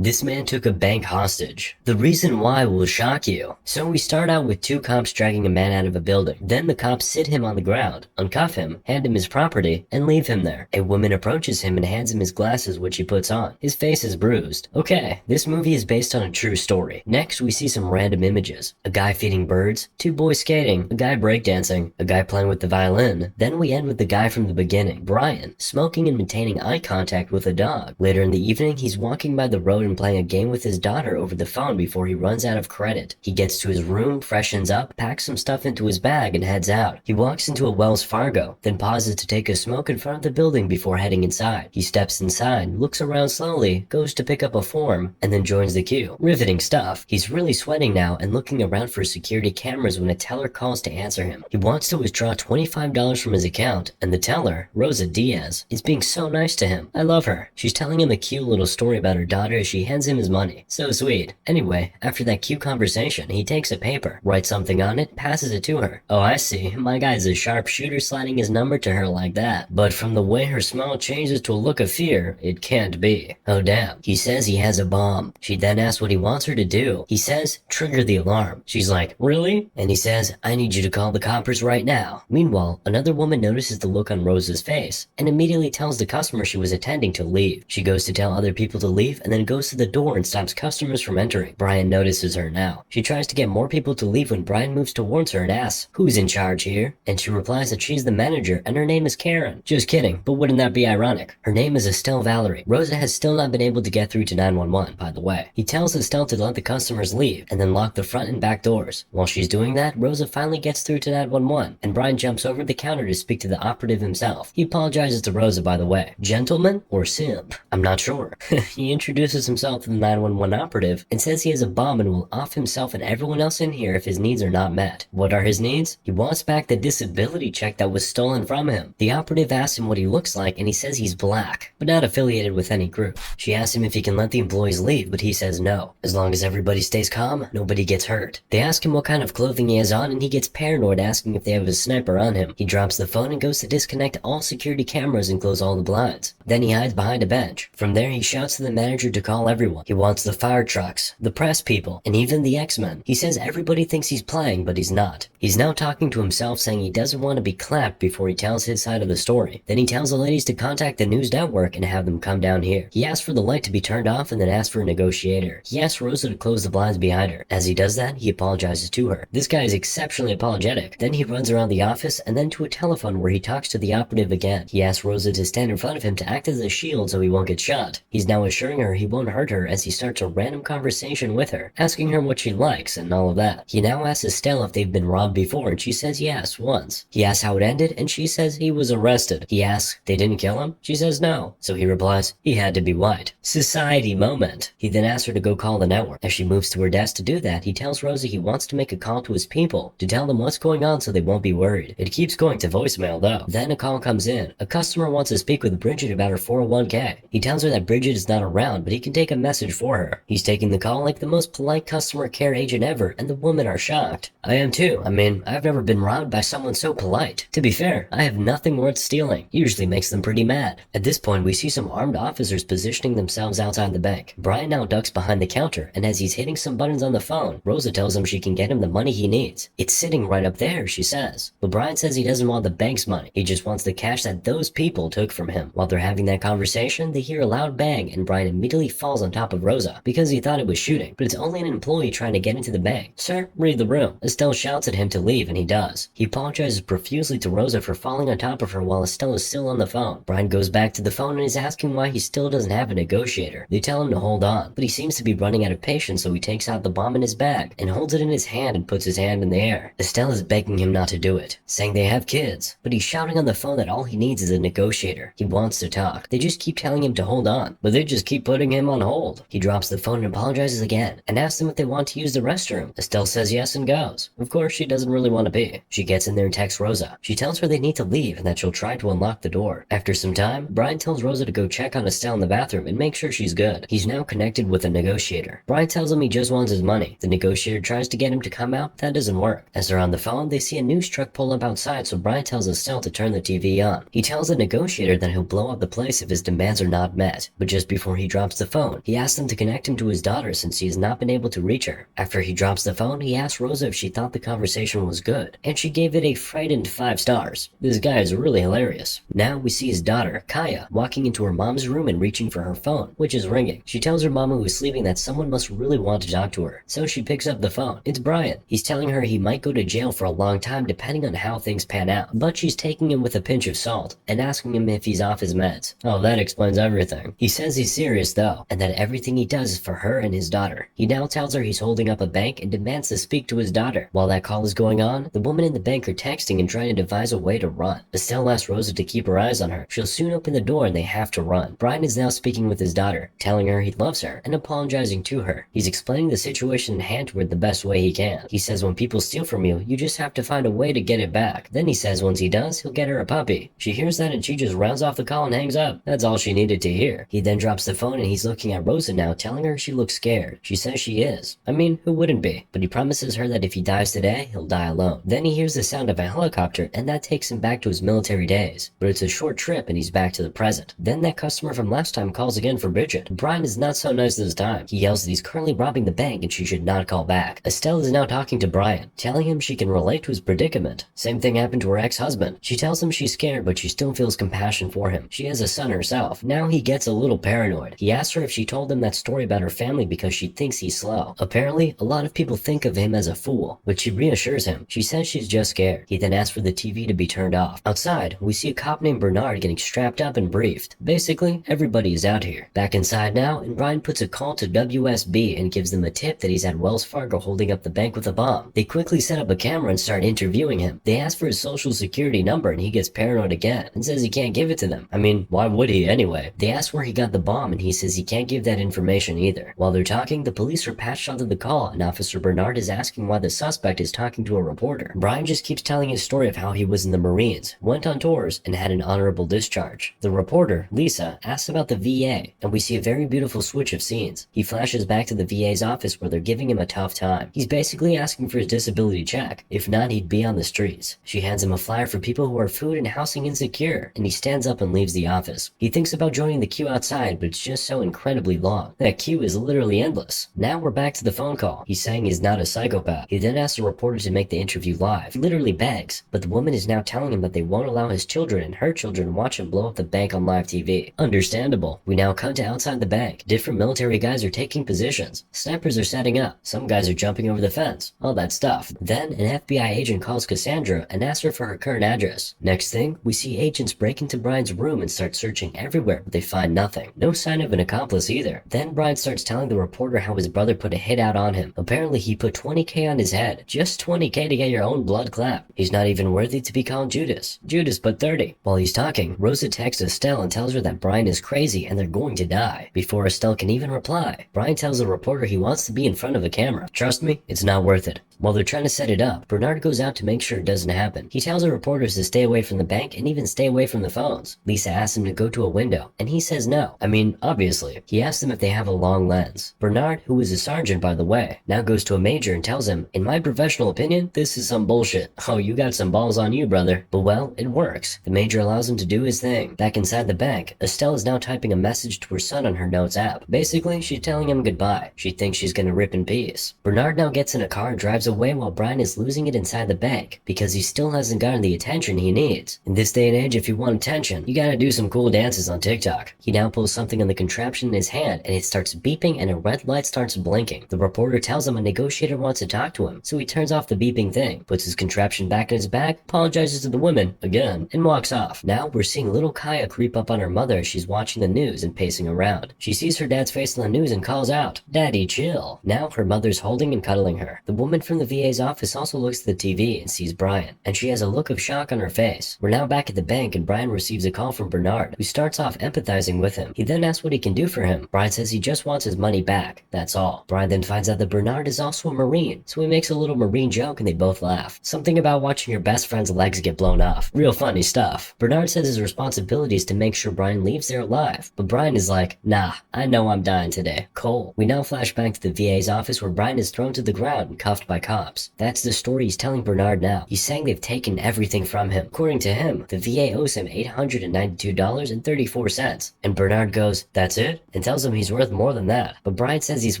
This man took a bank hostage. The reason why will shock you. So we start out with two cops dragging a man out of a building. Then the cops sit him on the ground, uncuff him, hand him his property, and leave him there. A woman approaches him and hands him his glasses, which he puts on. His face is bruised. Okay, this movie is based on a true story. Next, we see some random images. A guy feeding birds, two boys skating, a guy breakdancing, a guy playing with the violin. Then we end with the guy from the beginning, Brian, smoking and maintaining eye contact with a dog. Later in the evening, he's walking by the road and playing a game with his daughter over the phone before he runs out of credit. He gets to his room, freshens up, packs some stuff into his bag, and heads out. He walks into a Wells Fargo, then pauses to take a smoke in front of the building before heading inside. He steps inside, looks around slowly, goes to pick up a form, and then joins the queue. Riveting stuff. He's really sweating now and looking around for security cameras when a teller calls to answer him. He wants to withdraw $25 from his account, and the teller, Rosa Diaz, is being so nice to him. I love her. She's telling him a cute little story about her daughter as she hands him his money. So sweet. Anyway, after that cute conversation, he takes a paper, writes something on it, passes it to her. Oh, I see. My guy's a sharpshooter sliding his number to her like that. But from the way her smile changes to a look of fear, it can't be. Oh damn. He says he has a bomb. She then asks what he wants her to do. He says, trigger the alarm. She's like, really? And he says, I need you to call the coppers right now. Meanwhile, another woman notices the look on Rosa's face and immediately tells the customer she was attending to leave. She goes to tell other people to leave and then goes to the door and stops customers from entering. Brian notices her now. She tries to get more people to leave when Brian moves towards her and asks, who's in charge here? And she replies that she's the manager and her name is Karen. Just kidding, but wouldn't that be ironic? Her name is Estelle Valerie. Rosa has still not been able to get through to 911, by the way. He tells Estelle to let the customers leave and then lock the front and back doors. While she's doing that, Rosa finally gets through to 911 and Brian jumps over the counter to speak to the operative himself. He apologizes to Rosa, by the way. Gentleman or simp? I'm not sure. He introduces himself to the 911 operative and says he has a bomb and will off himself and everyone else in here if his needs are not met. What are his needs? He wants back the disability check that was stolen from him. The operative asks him what he looks like and he says he's black, but not affiliated with any group. She asks him if he can let the employees leave, but he says no. As long as everybody stays calm, nobody gets hurt. They ask him what kind of clothing he has on and he gets paranoid, asking if they have a sniper on him. He drops the phone and goes to disconnect all security cameras and close all the blinds. Then he hides behind a bench. From there he shouts to the manager to call everyone. He wants the fire trucks, the press people, and even the X-Men. He says everybody thinks he's playing, but he's not. He's now talking to himself, saying he doesn't want to be clapped before he tells his side of the story. Then he tells the ladies to contact the news network and have them come down here. He asks for the light to be turned off and then asks for a negotiator. He asks Rosa to close the blinds behind her. As he does that, he apologizes to her. This guy is exceptionally apologetic. Then he runs around the office and then to a telephone where he talks to the operative again. He asks Rosa to stand in front of him to act as a shield so he won't get shot. He's now assuring her he won't hurt her as he starts a random conversation with her, asking her what she likes and all of that. He now asks Estelle if they've been robbed before and she says yes, once. He asks how it ended and she says he was arrested. He asks, they didn't kill him? She says no. So he replies, he had to be white. Society moment. He then asks her to go call the network. As she moves to her desk to do that, he tells Rosa he wants to make a call to his people to tell them what's going on so they won't be worried. It keeps going to voicemail though. Then a call comes in. A customer wants to speak with Bridget about her 401k. He tells her that Bridget is not around, but he can take a message for her. He's taking the call like the most polite customer care agent ever, and the women are shocked. I am too. I mean, I've never been robbed by someone so polite. To be fair, I have nothing worth stealing. Usually makes them pretty mad. At this point, we see some armed officers positioning themselves outside the bank. Brian now ducks behind the counter, and as he's hitting some buttons on the phone, Rosa tells him she can get him the money he needs. It's sitting right up there, she says. But Brian says he doesn't want the bank's money. He just wants the cash that those people took from him. While they're having that conversation, they hear a loud bang, and Brian immediately falls on top of Rosa because he thought it was shooting, but it's only an employee trying to get into the bank. Sir, read the room. Estelle shouts at him to leave, and he does. He apologizes profusely to Rosa for falling on top of her while Estelle is still on the phone. Brian goes back to the phone and is asking why he still doesn't have a negotiator. They tell him to hold on, but he seems to be running out of patience, so he takes out the bomb in his bag and holds it in his hand and puts his hand in the air. Estelle is begging him not to do it, saying they have kids, but he's shouting on the phone that all he needs is a negotiator. He wants to talk. They just keep telling him to hold on, but they just keep putting him on hold. He drops the phone and apologizes again and asks them if they want to use the restroom. Estelle says yes and goes. Of course, she doesn't really want to pee. She gets in there and texts Rosa. She tells her they need to leave and that she'll try to unlock the door. After some time, Brian tells Rosa to go check on Estelle in the bathroom and make sure she's good. He's now connected with a negotiator. Brian tells him he just wants his money. The negotiator tries to get him to come out, but that doesn't work. As they're on the phone, they see a news truck pull up outside, so Brian tells Estelle to turn the TV on. He tells the negotiator that he'll blow up the place if his demands are not met, but just before he drops the phone, phone. He asks them to connect him to his daughter since he has not been able to reach her. After he drops the phone, he asks Rosa if she thought the conversation was good, and she gave it a frightened 5 stars. This guy is really hilarious. Now we see his daughter, Kaya, walking into her mom's room and reaching for her phone, which is ringing. She tells her mama who is sleeping that someone must really want to talk to her, so she picks up the phone. It's Brian. He's telling her he might go to jail for a long time depending on how things pan out, but she's taking him with a pinch of salt and asking him if he's off his meds. Oh, that explains everything. He says he's serious though, and that everything he does is for her and his daughter. He now tells her he's holding up a bank and demands to speak to his daughter. While that call is going on, the woman in the bank are texting and trying to devise a way to run. Estelle asks Rosa to keep her eyes on her. She'll soon open the door and they have to run. Brian is now speaking with his daughter, telling her he loves her and apologizing to her. He's explaining the situation in hand to her the best way he can. He says when people steal from you, you just have to find a way to get it back. Then he says once he does, he'll get her a puppy. She hears that and she just rounds off the call and hangs up. That's all she needed to hear. He then drops the phone and he's looking at Rosa now, telling her she looks scared. She says she is. I mean, who wouldn't be? But he promises her that if he dies today, he'll die alone. Then he hears the sound of a helicopter and that takes him back to his military days. But it's a short trip and he's back to the present. Then that customer from last time calls again for Bridget. Brian is not so nice this time. He yells that he's currently robbing the bank and she should not call back. Estelle is now talking to Brian, telling him she can relate to his predicament. Same thing happened to her ex-husband. She tells him she's scared but she still feels compassion for him. She has a son herself. Now he gets a little paranoid. He asks her if she told him that story about her family because she thinks he's slow. Apparently, a lot of people think of him as a fool, but she reassures him. She says she's just scared. He then asks for the TV to be turned off. Outside, we see a cop named Bernard getting strapped up and briefed. Basically, everybody is out here. Back inside now, and Brian puts a call to WSB and gives them a tip that he's at Wells Fargo holding up the bank with a bomb. They quickly set up a camera and start interviewing him. They ask for his social security number and he gets paranoid again and says he can't give it to them. I mean, why would he anyway? They ask where he got the bomb and he says he can't give that information either. While they're talking, the police are patched onto the call and Officer Bernard is asking why the suspect is talking to a reporter. Brian just keeps telling his story of how he was in the Marines, went on tours, and had an honorable discharge. The reporter, Lisa, asks about the VA, and we see a very beautiful switch of scenes. He flashes back to the VA's office where they're giving him a tough time. He's basically asking for his disability check. If not, he'd be on the streets. She hands him a flyer for people who are food and housing insecure, and he stands up and leaves the office. He thinks about joining the queue outside, but it's just so incredibly long. That queue is literally endless. Now we're back to the phone call. He's saying he's not a psychopath. He then asks the reporter to make the interview live. He literally begs, but the woman is now telling him that they won't allow his children and her children watch him blow up the bank on live TV. Understandable. We now cut to outside the bank. Different military guys are taking positions. Snipers are setting up. Some guys are jumping over the fence. All that stuff. Then an FBI agent calls Cassandra and asks her for her current address. Next thing, we see agents break into Brian's room and start searching everywhere, but they find nothing. No sign of an accomplice either. Then Brian starts telling the reporter how his brother put a hit out on him. Apparently he put 20K on his head. Just 20K to get your own blood clapped. He's not even worthy to be called Judas. Judas put 30. While he's talking, Rosa texts Estelle and tells her that Brian is crazy and they're going to die. Before Estelle can even reply, Brian tells the reporter he wants to be in front of a camera. Trust me, it's not worth it. While they're trying to set it up, Bernard goes out to make sure it doesn't happen. He tells the reporters to stay away from the bank and even stay away from the phones. Lisa asks him to go to a window, and he says no. I mean, obviously. He asks them if they have a long lens. Bernard, who is a sergeant by the way, now goes to a major and tells him, in my professional opinion, this is some bullshit. Oh, you got some balls on you, brother. But well, it works. The major allows him to do his thing. Back inside the bank, Estelle is now typing a message to her son on her notes app. Basically, she's telling him goodbye. She thinks she's gonna rip in peace. Bernard now gets in a car and drives away while Brian is losing it inside the bank because he still hasn't gotten the attention he needs. In this day and age, if you want attention, you gotta do some cool dances on TikTok. He now pulls something on the contraption in his hand and it starts beeping and a red light starts blinking. The reporter tells him a negotiator wants to talk to him, so he turns off the beeping thing, puts his contraption back in his bag, apologizes to the woman, again, and walks off. Now we're seeing little Kaya creep up on her mother as she's watching the news and pacing around. She sees her dad's face on the news and calls out, "Daddy, chill." Now her mother's holding and cuddling her. The woman from the VA's office also looks at the TV and sees Brian, and she has a look of shock on her face. We're now back at the bank and Brian receives a call from Bernard, who starts off empathizing with him. He then asks what he can do for him. Brian says he just wants his money back. That's all. Brian then finds out that Bernard is also a Marine, so he makes a little Marine joke and they both laugh. Something about watching your best friend's legs get blown off. Real funny stuff. Bernard says his responsibility is to make sure Brian leaves there alive, but Brian is like, nah, I know I'm dying today. Cool. We now flash back to the VA's office where Brian is thrown to the ground and cuffed by cops. That's the story he's telling Bernard now. He's saying they've taken everything from him. According to him, the VA owes him $892.34. And Bernard goes, that's it? and tells him he's worth more than that. But Brian says he's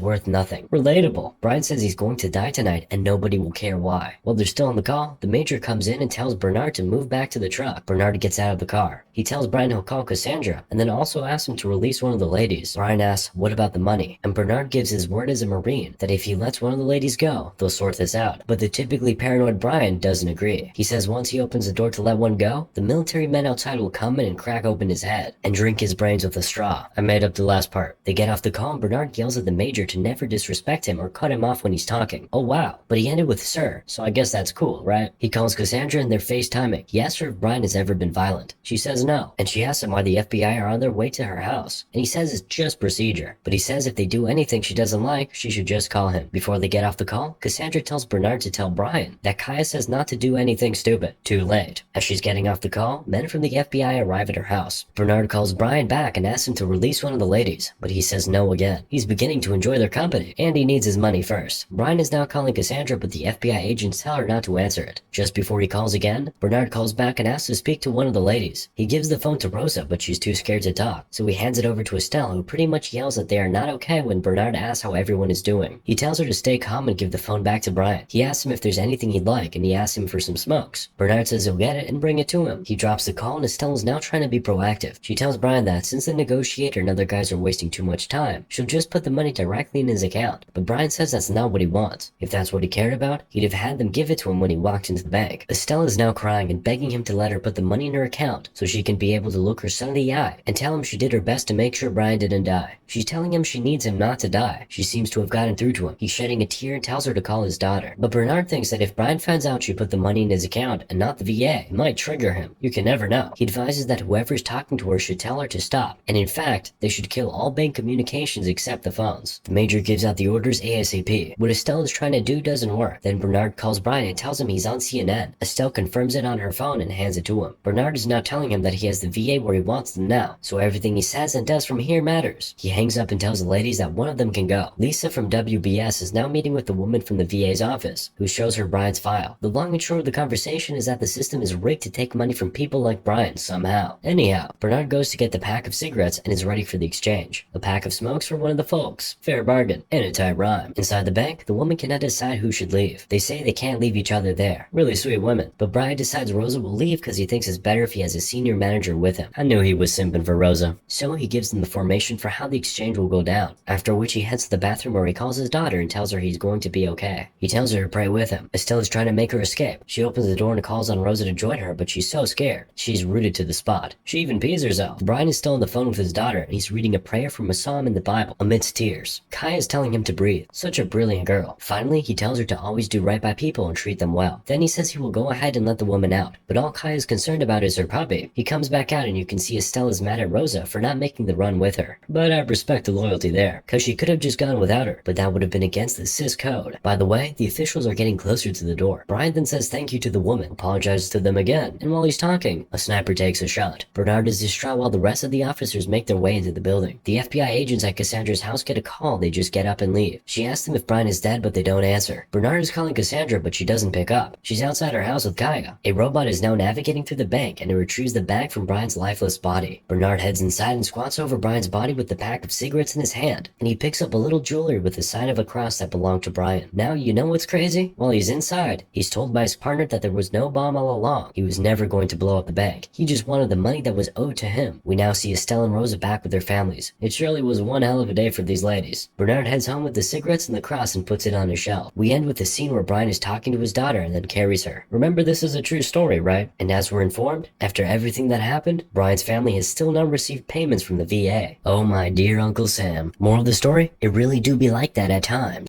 worth nothing. Relatable. Brian says he's going to die tonight and nobody will care why. While they're still on the call, the major comes in and tells Bernard to move back to the truck. Bernard gets out of the car. He tells Brian he'll call Cassandra and then also asks him to release one of the ladies. Brian asks, what about the money? And Bernard gives his word as a Marine that if he lets one of the ladies go, they'll sort this out. But the typically paranoid Brian doesn't agree. He says once he opens the door to let one go, the military men outside will come in and crack open his head and drink his brains with a straw. I made up the last part. They get off the call and Bernard yells at the major to never disrespect him or cut him off when he's talking. Oh wow, but he ended with sir, so I guess that's cool, right? He calls Cassandra and they're FaceTiming. He asks her if Brian has ever been violent. She says no, and she asks him why the FBI are on their way to her house. And he says it's just procedure, but he says if they do anything she doesn't like, she should just call him. Before they get off the call, Cassandra tells Bernard to tell Brian that Kaya says not to do anything stupid. Too late. As she's getting off the call, men from the FBI arrive at her house. Bernard calls Brian back and asks him to release one of the ladies, but he says no again. He's beginning to enjoy their company, and he needs his money first. Brian is now calling Cassandra, but the FBI agents tell her not to answer it. Just before he calls again, Bernard calls back and asks to speak to one of the ladies. He gives the phone to Rosa, but she's too scared to talk, so he hands it over to Estelle, who pretty much yells that they are not okay when Bernard asks how everyone is doing. He tells her to stay calm and give the phone back to Brian. He asks him if there's anything he'd like, and he asks him for some smokes. Bernard says he'll get it and bring it to him. He drops the call and Estelle is now trying to be proactive. She tells Brian that since the negotiator and other guys are wasting too much time, she'll just put the money directly in his account. But Brian says that's not what he wants. If that's what he cared about, he'd have had them give it to him when he walked into the bank. Estelle is now crying and begging him to let her put the money in her account so she can be able to look her son in the eye and tell him she did her best to make sure Brian didn't die. She's telling him she needs him not to die. She seems to have gotten through to him. He's shedding a tear and tells her to call his daughter. But Bernard thinks that if Brian finds out she put the money in his account and not the VA, it might trigger him. You can never know. He advises that whoever is talking to her should tell her to stop, and in fact, they should kill all bank communications except the phones. The major gives out the orders ASAP. What Estelle is trying to do doesn't work. Then Bernard calls Brian and tells him he's on CNN. Estelle confirms it on her phone and hands it to him. Bernard is now telling him that he has the VA where he wants them now, so everything he says and does from here matters. He hangs up and tells the ladies that one of them can go. Lisa from WBS is now meeting with the woman from the VA's office, who shows her Brian's file. The long and short of the conversation is that the system is rigged to take money from people like Brian somehow. Anyhow, Bernard goes to get the pack of cigarettes and is ready for the exchange. A pack of smokes for one of the folks. Fair bargain. And a tight rhyme. Inside the bank, the woman cannot decide who should leave. They say they can't leave each other there. Really sweet women. But Brian decides Rosa will leave because he thinks it's better if he has a senior manager with him. I knew he was simping for Rosa. So he gives them the formation for how the exchange will go down. After which he heads to the bathroom where he calls his daughter and tells her he's going to be okay. He tells her to pray with him. Estelle is trying to make her escape. She opens the door and calls on Rosa to join her, but she's so scared. She's rooted to the spot. She even pees herself. Brian is still on the phone with his daughter and he's reading a prayer from a psalm in the Bible amidst tears. Kaya is telling him to breathe. Such a brilliant girl. Finally, he tells her to always do right by people and treat them well. Then he says he will go ahead and let the woman out, but all Kaya is concerned about is her puppy. He comes back out and you can see Estelle is mad at Rosa for not making the run with her. But I respect the loyalty there, cause she could have just gone without her, but that would have been against the cis code. By the way, the officials are getting closer to the door. Brian then says thank you to the woman, apologizes to them again, and while he's talking, a sniper takes a shot. Bernard is distraught while the rest of the officers make their way into the building. The FBI agents at Cassandra's house get a call, they just get up and leave. She asks them if Brian is dead, but they don't answer. Bernard is calling Cassandra, but she doesn't pick up. She's outside her house with Kaya. A robot is now navigating through the bank, and it retrieves the bag from Brian's lifeless body. Bernard heads inside and squats over Brian's body with the pack of cigarettes in his hand, and he picks up a little jewelry with the sign of a cross that belonged to Brian. Now, you know what's crazy? While he's inside, he's told by his partner that there was no bomb all along. He was never going to blow up the bank. He just wanted the money that was owed to him. We now see Estelle and Rosa back with their families. It surely was one hell of a day for these ladies. Bernard heads home with the cigarettes and the cross and puts it on his shelf. We end with the scene where Brian is talking to his daughter and then carries her. Remember, this is a true story, right? And as we're informed, after everything that happened, Brian's family has still not received payments from the VA. Oh my dear Uncle Sam. Moral of the story? It really do be like that at times.